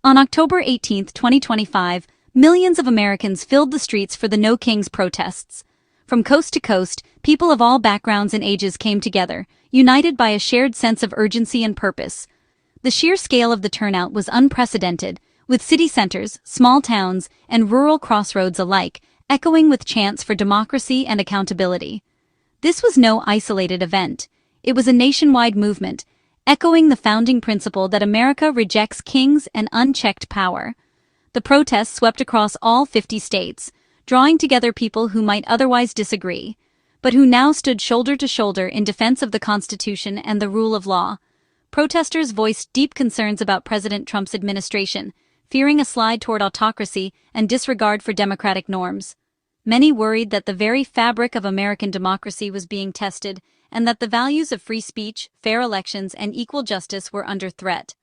On October 18, 2025, millions of Americans filled the streets for the No Kings protests. From coast to coast, people of all backgrounds and ages came together, united by a shared sense of urgency and purpose. The sheer scale of the turnout was unprecedented, with city centers, small towns, and rural crossroads alike echoing with chants for democracy and accountability. This was no isolated event. It was a nationwide movement, echoing the founding principle that America rejects kings and unchecked power. The protests swept across all 50 states, drawing together people who might otherwise disagree, but who now stood shoulder to shoulder in defense of the Constitution and the rule of law. Protesters voiced deep concerns about President Trump's administration, fearing a slide toward autocracy and disregard for democratic norms. Many worried that the very fabric of American democracy was being tested and that the values of free speech, fair elections, and equal justice were under threat.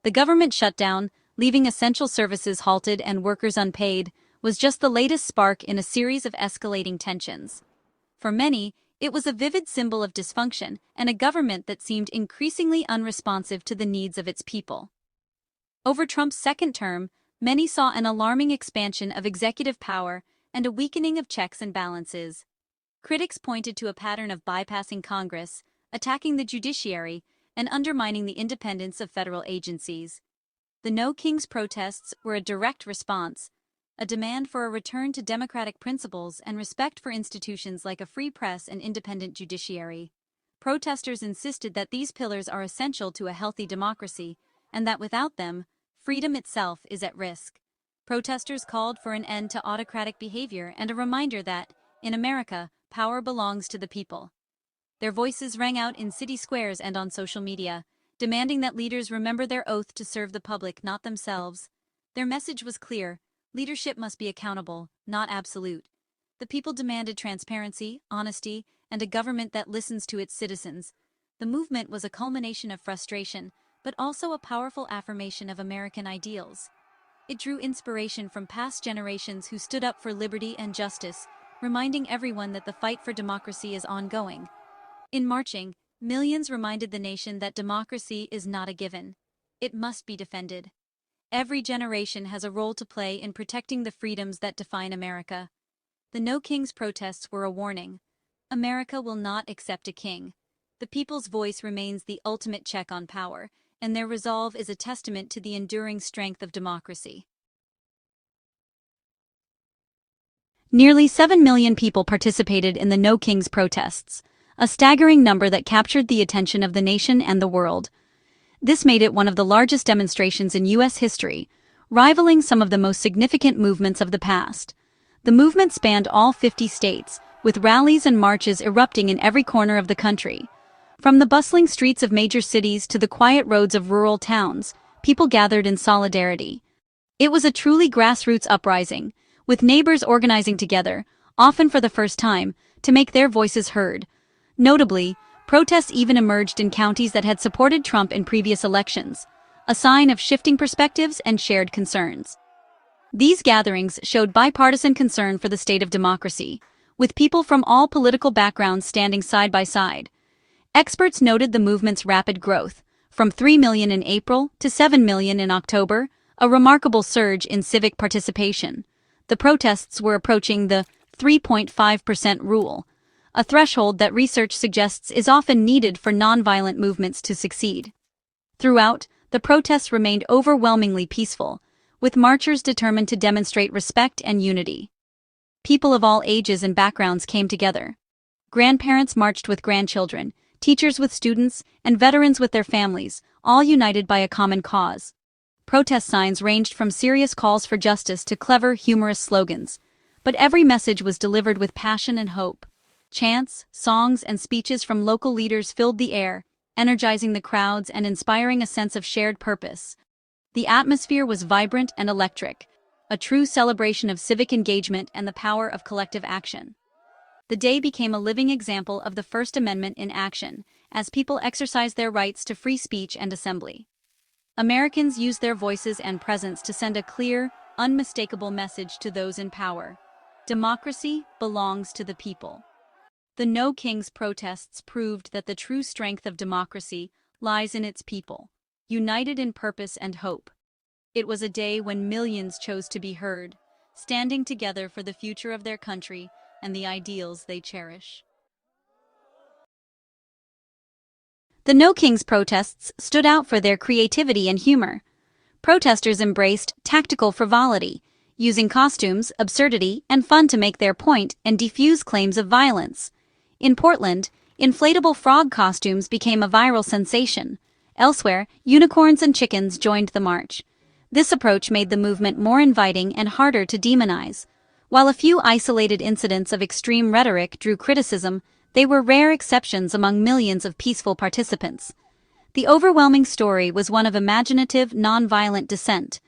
The government shutdown, leaving essential services halted and workers unpaid, was just the latest spark in a series of escalating tensions. For many, it was a vivid symbol of dysfunction and a government that seemed increasingly unresponsive to the needs of its people. Over Trump's second term, many saw an alarming expansion of executive power and a weakening of checks and balances. Critics pointed to a pattern of bypassing Congress, attacking the judiciary, and undermining the independence of federal agencies. The No Kings protests were a direct response, a demand for a return to democratic principles and respect for institutions like a free press and independent judiciary. Protesters insisted that these pillars are essential to a healthy democracy, and that without them, freedom itself is at risk. Protesters called for an end to autocratic behavior and a reminder that, in America, power belongs to the people. Their voices rang out in city squares and on social media, demanding that leaders remember their oath to serve the public, not themselves. Their message was clear: leadership must be accountable, not absolute. The people demanded transparency, honesty, and a government that listens to its citizens. The movement was a culmination of frustration, but also a powerful affirmation of American ideals. It drew inspiration from past generations who stood up for liberty and justice, reminding everyone that the fight for democracy is ongoing. In marching, millions reminded the nation that democracy is not a given. It must be defended. Every generation has a role to play in protecting the freedoms that define America. The No Kings protests were a warning. America will not accept a king. The people's voice remains the ultimate check on power, and their resolve is a testament to the enduring strength of democracy. Nearly 7 million people participated in the No Kings protests, a staggering number that captured the attention of the nation and the world. This made it one of the largest demonstrations in U.S. history, rivaling some of the most significant movements of the past. The movement spanned all 50 states, with rallies and marches erupting in every corner of the country. From the bustling streets of major cities to the quiet roads of rural towns, people gathered in solidarity. It was a truly grassroots uprising, with neighbors organizing together, often for the first time, to make their voices heard. Notably, protests even emerged in counties that had supported Trump in previous elections, a sign of shifting perspectives and shared concerns. These gatherings showed bipartisan concern for the state of democracy, with people from all political backgrounds standing side by side. Experts noted the movement's rapid growth, from 3 million in April to 7 million in October, a remarkable surge in civic participation. The protests were approaching the 3.5% rule, a threshold that research suggests is often needed for nonviolent movements to succeed. Throughout, the protests remained overwhelmingly peaceful, with marchers determined to demonstrate respect and unity. People of all ages and backgrounds came together. Grandparents marched with grandchildren, teachers with students, and veterans with their families, all united by a common cause. Protest signs ranged from serious calls for justice to clever, humorous slogans, but every message was delivered with passion and hope. Chants, songs, and speeches from local leaders filled the air, energizing the crowds and inspiring a sense of shared purpose. The atmosphere was vibrant and electric, a true celebration of civic engagement and the power of collective action. The day became a living example of the First Amendment in action, as people exercised their rights to free speech and assembly. Americans used their voices and presence to send a clear, unmistakable message to those in power. Democracy belongs to the people. The No Kings protests proved that the true strength of democracy lies in its people, united in purpose and hope. It was a day when millions chose to be heard, standing together for the future of their country and the ideals they cherish. The No Kings protests stood out for their creativity and humor. Protesters embraced tactical frivolity, using costumes, absurdity, and fun to make their point and defuse claims of violence. In Portland, inflatable frog costumes became a viral sensation. Elsewhere, unicorns and chickens joined the march. This approach made the movement more inviting and harder to demonize. While a few isolated incidents of extreme rhetoric drew criticism, they were rare exceptions among millions of peaceful participants. The overwhelming story was one of imaginative, nonviolent dissent.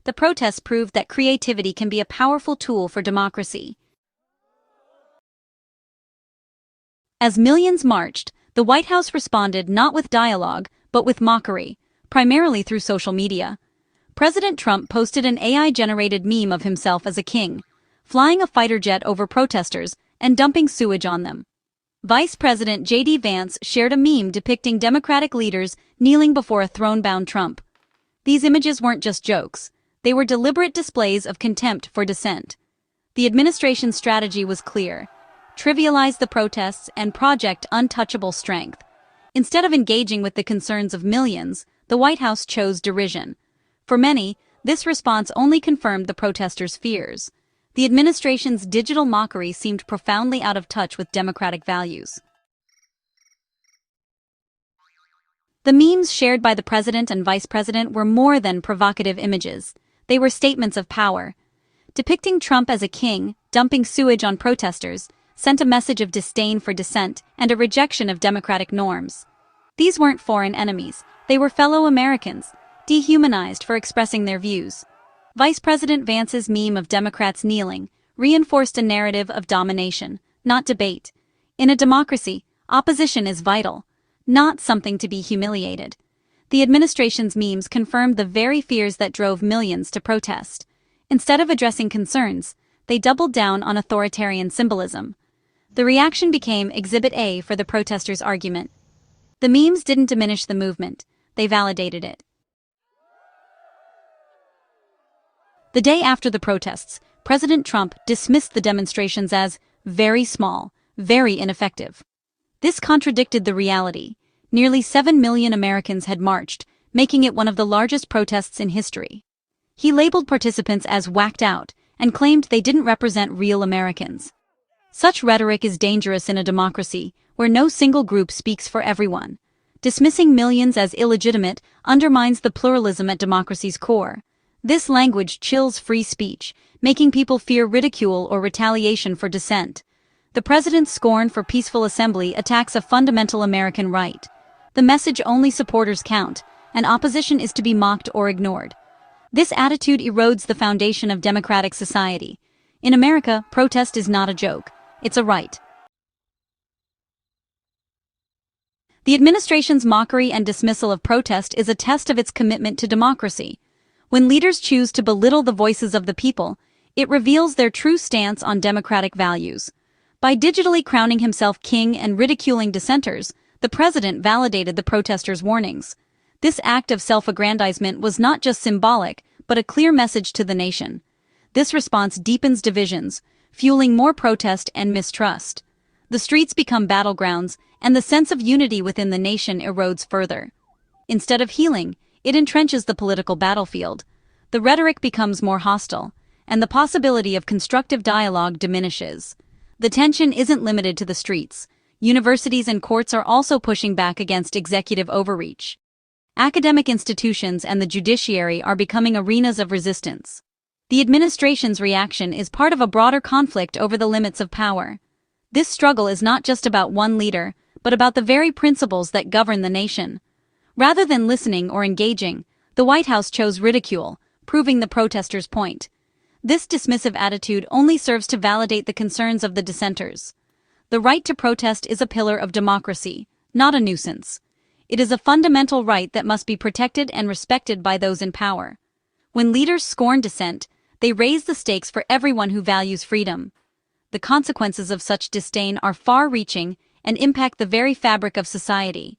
The protests proved that creativity can be a powerful tool for democracy. As millions marched, the White House responded not with dialogue, but with mockery, primarily through social media. President Trump posted an AI-generated meme of himself as a king, flying a fighter jet over protesters and dumping sewage on them. Vice President J.D. Vance shared a meme depicting Democratic leaders kneeling before a throne-bound Trump. These images weren't just jokes. They were deliberate displays of contempt for dissent. The administration's strategy was clear: trivialize the protests and project untouchable strength. Instead of engaging with the concerns of millions, the White House chose derision. For many, this response only confirmed the protesters' fears. The administration's digital mockery seemed profoundly out of touch with democratic values. The memes shared by the president and vice president were more than provocative images. They were statements of power. Depicting Trump as a king, dumping sewage on protesters, sent a message of disdain for dissent and a rejection of democratic norms. These weren't foreign enemies. They were fellow Americans, dehumanized for expressing their views. Vice President Vance's meme of Democrats kneeling reinforced a narrative of domination, not debate. In a democracy, opposition is vital, not something to be humiliated. The administration's memes confirmed the very fears that drove millions to protest. Instead of addressing concerns, they doubled down on authoritarian symbolism. The reaction became Exhibit A for the protesters' argument. The memes didn't diminish the movement, they validated it. The day after the protests, President Trump dismissed the demonstrations as very small, very ineffective. This contradicted the reality. Nearly 7 million Americans had marched, making it one of the largest protests in history. He labeled participants as whacked out and claimed they didn't represent real Americans. Such rhetoric is dangerous in a democracy where no single group speaks for everyone. Dismissing millions as illegitimate undermines the pluralism at democracy's core. This language chills free speech, making people fear ridicule or retaliation for dissent. The president's scorn for peaceful assembly attacks a fundamental American right. The message only supporters count, and opposition is to be mocked or ignored. This attitude erodes the foundation of democratic society. In America, protest is not a joke, it's a right. The administration's mockery and dismissal of protest is a test of its commitment to democracy. When leaders choose to belittle the voices of the people, it reveals their true stance on democratic values. By digitally crowning himself king and ridiculing dissenters, the president validated the protesters' warnings. This act of self-aggrandizement was not just symbolic, but a clear message to the nation. This response deepens divisions, fueling more protest and mistrust. The streets become battlegrounds, and the sense of unity within the nation erodes further. Instead of healing, it entrenches the political battlefield. The rhetoric becomes more hostile, and the possibility of constructive dialogue diminishes. The tension isn't limited to the streets. Universities and courts are also pushing back against executive overreach. Academic institutions and the judiciary are becoming arenas of resistance. The administration's reaction is part of a broader conflict over the limits of power. This struggle is not just about one leader, but about the very principles that govern the nation. Rather than listening or engaging, the White House chose ridicule, proving the protesters' point. This dismissive attitude only serves to validate the concerns of the dissenters. The right to protest is a pillar of democracy, not a nuisance. It is a fundamental right that must be protected and respected by those in power. When leaders scorn dissent, they raise the stakes for everyone who values freedom. The consequences of such disdain are far-reaching and impact the very fabric of society.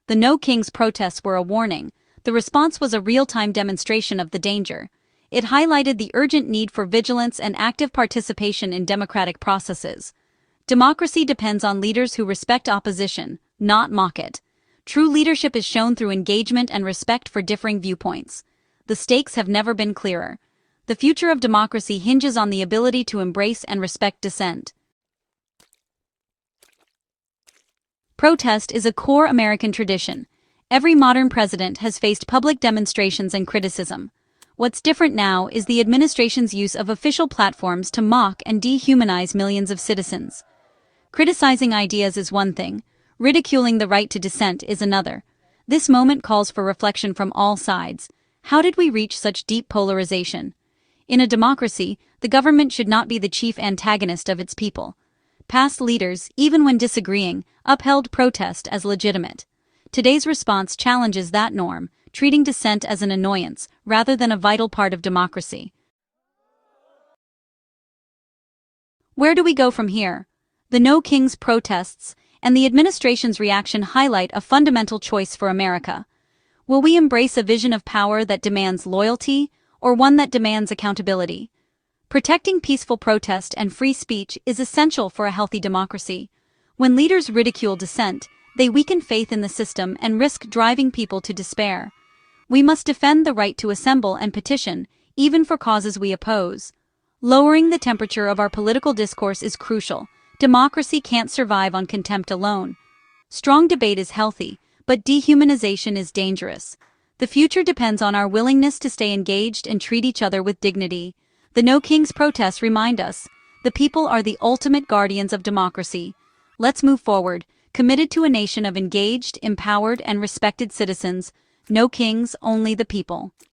The No Kings protests were a warning. The response was a real-time demonstration of the danger. It highlighted the urgent need for vigilance and active participation in democratic processes. Democracy depends on leaders who respect opposition, not mock it. True leadership is shown through engagement and respect for differing viewpoints. The stakes have never been clearer. The future of democracy hinges on the ability to embrace and respect dissent. Protest is a core American tradition. Every modern president has faced public demonstrations and criticism. What's different now is the administration's use of official platforms to mock and dehumanize millions of citizens. Criticizing ideas is one thing, ridiculing the right to dissent is another. This moment calls for reflection from all sides. How did we reach such deep polarization? In a democracy, the government should not be the chief antagonist of its people. Past leaders, even when disagreeing, upheld protest as legitimate. Today's response challenges that norm, treating dissent as an annoyance rather than a vital part of democracy. Where do we go from here? The No Kings protests and the administration's reaction highlight a fundamental choice for America. Will we embrace a vision of power that demands loyalty, or one that demands accountability? Protecting peaceful protest and free speech is essential for a healthy democracy. When leaders ridicule dissent, they weaken faith in the system and risk driving people to despair. We must defend the right to assemble and petition, even for causes we oppose. Lowering the temperature of our political discourse is crucial. Democracy can't survive on contempt alone. Strong debate is healthy, but dehumanization is dangerous. The future depends on our willingness to stay engaged and treat each other with dignity. The No Kings protests remind us, the people are the ultimate guardians of democracy. Let's move forward, committed to a nation of engaged, empowered, and respected citizens. No kings, only the people.